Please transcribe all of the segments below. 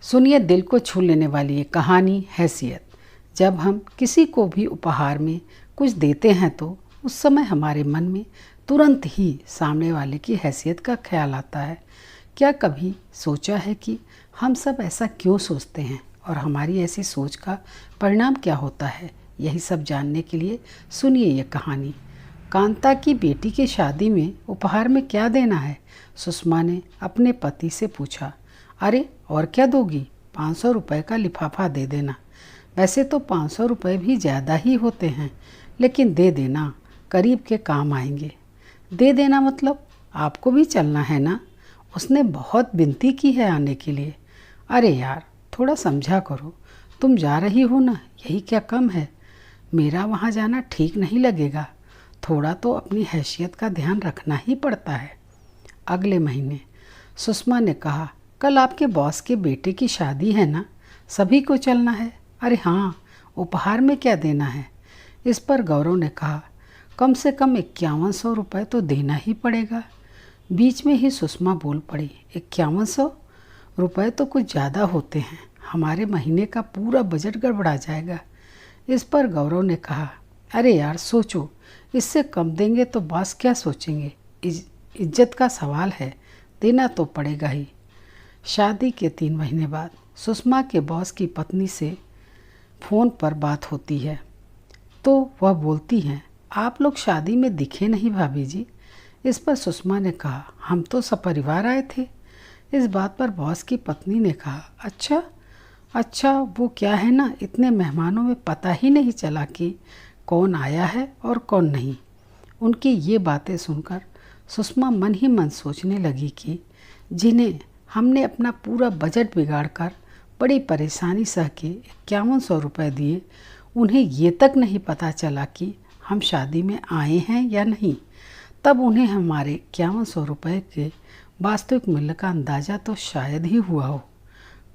सुनिए दिल को छू लेने वाली ये कहानी हैसियत। जब हम किसी को भी उपहार में कुछ देते हैं तो उस समय हमारे मन में तुरंत ही सामने वाले की हैसियत का ख्याल आता है। क्या कभी सोचा है कि हम सब ऐसा क्यों सोचते हैं और हमारी ऐसी सोच का परिणाम क्या होता है? यही सब जानने के लिए सुनिए ये कहानी। कांता की बेटी की शादी में उपहार में क्या देना है? सुषमा ने अपने पति से पूछा। अरे और क्या दोगी? 500 रुपये का लिफाफा दे देना। वैसे तो 500 रुपये भी ज़्यादा ही होते हैं, लेकिन दे देना, करीब के काम आएंगे। दे देना मतलब आपको भी चलना है ना? उसने बहुत विनती की है आने के लिए। अरे यार थोड़ा समझा करो, तुम जा रही हो ना, यही क्या कम है? मेरा वहाँ जाना ठीक नहीं लगेगा। थोड़ा तो अपनी हैसियत का ध्यान रखना ही पड़ता है। अगले महीने सुषमा ने कहा, कल आपके बॉस के बेटे की शादी है ना, सभी को चलना है। अरे हाँ, उपहार में क्या देना है? इस पर गौरव ने कहा, कम से कम 5100 रुपये तो देना ही पड़ेगा। बीच में ही सुषमा बोल पड़ी, 5100 रुपये तो कुछ ज़्यादा होते हैं, हमारे महीने का पूरा बजट गड़बड़ा जाएगा। इस पर गौरव ने कहा, अरे यार सोचो, इससे कम देंगे तो बॉस क्या सोचेंगे? इज्जत का सवाल है, देना तो पड़ेगा ही। शादी के 3 महीने बाद सुषमा के बॉस की पत्नी से फ़ोन पर बात होती है तो वह बोलती हैं, आप लोग शादी में दिखे नहीं भाभी जी। इस पर सुषमा ने कहा, हम तो सपरिवार आए थे। इस बात पर बॉस की पत्नी ने कहा, अच्छा वो क्या है ना, इतने मेहमानों में पता ही नहीं चला कि कौन आया है और कौन नहीं। उनकी ये बातें सुनकर सुषमा मन ही मन सोचने लगी कि जिन्हें हमने अपना पूरा बजट बिगाड़कर बड़ी परेशानी सह के 5100 रुपये दिए, उन्हें ये तक नहीं पता चला कि हम शादी में आए हैं या नहीं। तब उन्हें हमारे 5100 रुपये के वास्तविक मूल्य का अंदाज़ा तो शायद ही हुआ हो।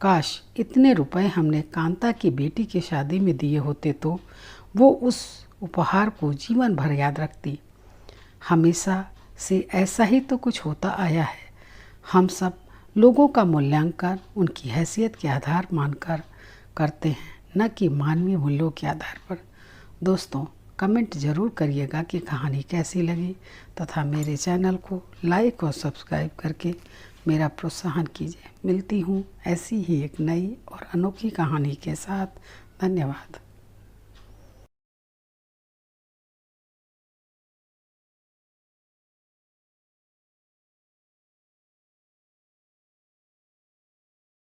काश इतने रुपए हमने कांता की बेटी की शादी में दिए होते तो वो उस उपहार को जीवन भर याद रखती। हमेशा से ऐसा ही तो कुछ होता आया है। हम सब लोगों का मूल्यांकन उनकी हैसियत के आधार मानकर करते हैं, न कि मानवीय मूल्यों के आधार पर। दोस्तों कमेंट ज़रूर करिएगा कि कहानी कैसी लगी तथा मेरे चैनल को लाइक और सब्सक्राइब करके मेरा प्रोत्साहन कीजिए। मिलती हूँ ऐसी ही एक नई और अनोखी कहानी के साथ। धन्यवाद।